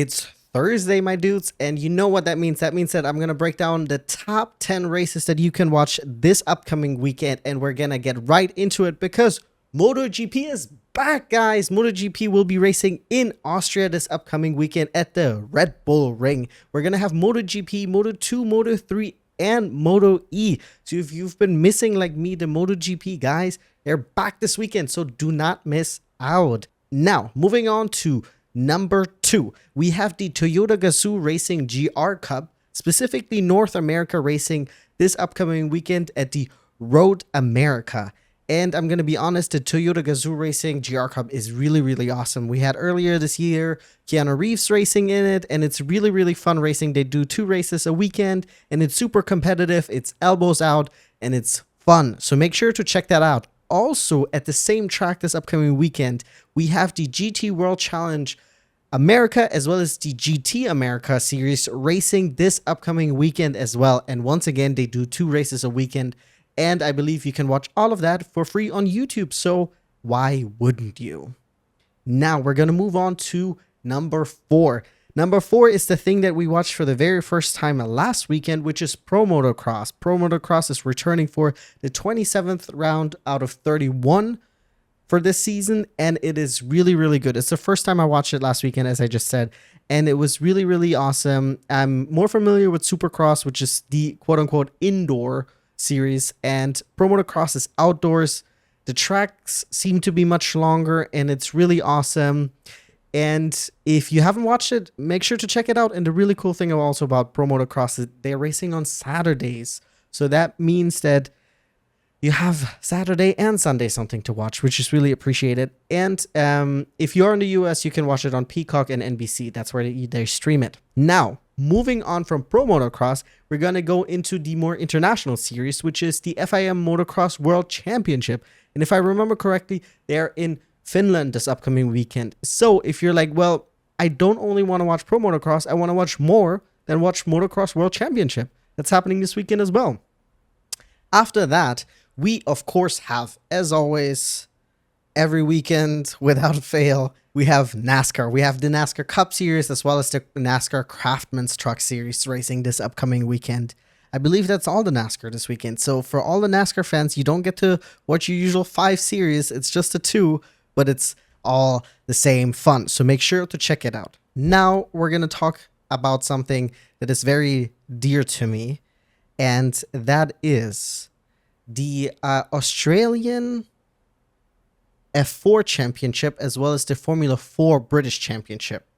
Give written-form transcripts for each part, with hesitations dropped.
It's Thursday, my dudes, and you know what that means. That means that I'm going to break down the top 10 races that you can watch this upcoming weekend, and we're going to get right into it because MotoGP is back, guys. MotoGP will be racing in Austria this upcoming weekend at the Red Bull Ring. We're going to have MotoGP, Moto2, Moto3, and Moto E. So if you've been missing, like me, the MotoGP guys, they're back this weekend, so do not miss out. Now, moving on to number 2, we have the Toyota Gazoo Racing GR Cup, specifically North America racing this upcoming weekend at the Road America. And I'm going to be honest, the Toyota Gazoo Racing GR Cup is really, really awesome. We had earlier this year Keanu Reeves racing in it, and it's really, really fun racing. They do 2 races a weekend, and it's super competitive. It's elbows out, and it's fun. So make sure to check that out. Also, at the same track this upcoming weekend, we have the GT World Challenge America as well as the GT America series racing this upcoming weekend as well. And once again, they do 2 races a weekend. And I believe you can watch all of that for free on YouTube. So why wouldn't you? Now we're going to move on to number 4. Number 4 is the thing that we watched for the very first time last weekend, which is Pro Motocross. Pro Motocross is returning for the 27th round out of 31 for this season, and it is really, really good. It's the first time I watched it last weekend, as I just said, and it was really, really awesome. I'm more familiar with Supercross, which is the quote-unquote indoor series, and Pro Motocross is outdoors. The tracks seem to be much longer, and it's really awesome. And if you haven't watched it, make sure to check it out. And the really cool thing also about Pro Motocross is they're racing on Saturdays. So that means that you have Saturday and Sunday something to watch, which is really appreciated. And if you're in the US, you can watch it on Peacock and NBC. That's where they stream it. Now, moving on from Pro Motocross, we're going to go into the more international series, which is the FIM Motocross World Championship. And if I remember correctly, they're in Finland this upcoming weekend. So if you're like, well, I don't only want to watch Pro Motocross, I want to watch more than watch Motocross World Championship. That's happening this weekend as well. After that, we of course have, as always, every weekend without fail, we have NASCAR. We have the NASCAR Cup Series as well as the NASCAR Craftsman's Truck Series racing this upcoming weekend. I believe that's all the NASCAR this weekend. So for all the NASCAR fans, you don't get to watch your usual 5 series. It's just the 2, but it's all the same fun. So make sure to check it out. Now we're going to talk about something that is very dear to me, and that is the Australian F4 Championship as well as the Formula 4 British Championship.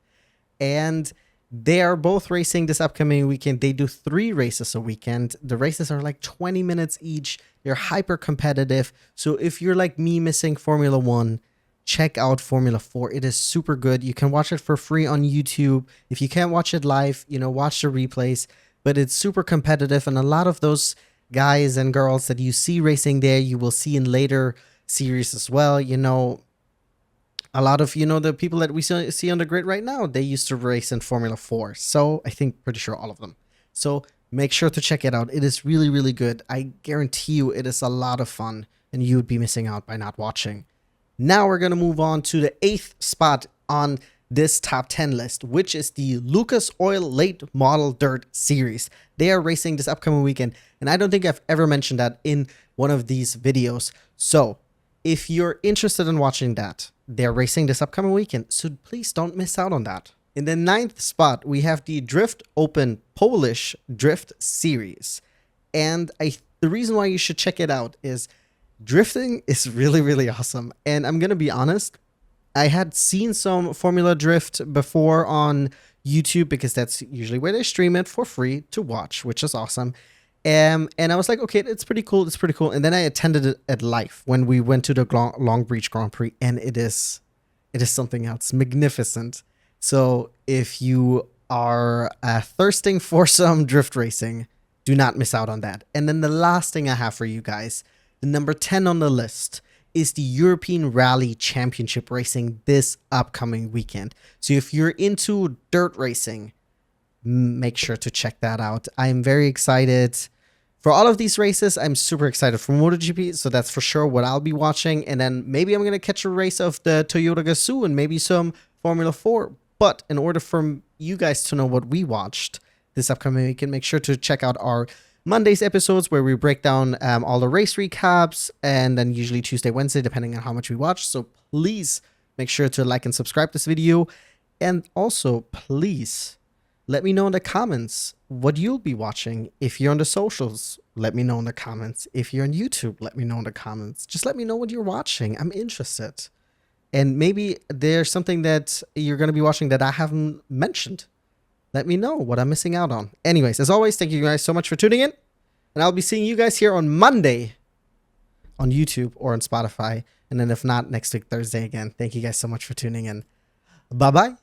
And they are both racing this upcoming weekend. They do 3 races a weekend. The races are like 20 minutes each. They're hyper competitive. So if you're like me missing Formula 1, check out Formula 4. It is super good. You can watch it for free on YouTube. If you can't watch it live, watch the replays. But it's super competitive, and a lot of those guys and girls that you see racing there, you will see in later series as well. A lot of, the people that we see on the grid right now, they used to race in Formula 4. So I think pretty sure all of them. So make sure to check it out. It is really, really good. I guarantee you it is a lot of fun, and you would be missing out by not watching. Now we're going to move on to the 8th spot on this top 10 list, which is the Lucas Oil Late Model Dirt Series. They are racing this upcoming weekend, and I don't think I've ever mentioned that in one of these videos. So if you're interested in watching that, they're racing this upcoming weekend, so please don't miss out on that. In the 9th spot, we have the Drift Open Polish Drift Series. And the reason why you should check it out is drifting is really, really awesome. And I'm going to be honest, I had seen some Formula Drift before on YouTube because that's usually where they stream it for free to watch, which is awesome. And I was like, okay, it's pretty cool. It's pretty cool. And then I attended it at live when we went to the Long Beach Grand Prix, and it is something else, magnificent. So if you are thirsting for some drift racing, do not miss out on that. And then the last thing I have for you guys, the number 10 on the list, is the European Rally Championship racing this upcoming weekend. So if you're into dirt racing, make sure to check that out. I'm very excited for all of these races. I'm super excited for MotoGP, so that's for sure what I'll be watching. And then maybe I'm going to catch a race of the Toyota Gazoo and maybe some Formula 4. But in order for you guys to know what we watched this upcoming weekend, make sure to check out our Monday's episodes where we break down all the race recaps, and then usually Tuesday, Wednesday, depending on how much we watch. So please make sure to like and subscribe this video. And also, please let me know in the comments what you'll be watching. If you're on the socials, let me know in the comments. If you're on YouTube, let me know in the comments. Just let me know what you're watching. I'm interested. And maybe there's something that you're going to be watching that I haven't mentioned. Let me know what I'm missing out on. Anyways, as always, thank you guys so much for tuning in. And I'll be seeing you guys here on Monday on YouTube or on Spotify. And then if not, next week, Thursday again. Thank you guys so much for tuning in. Bye-bye.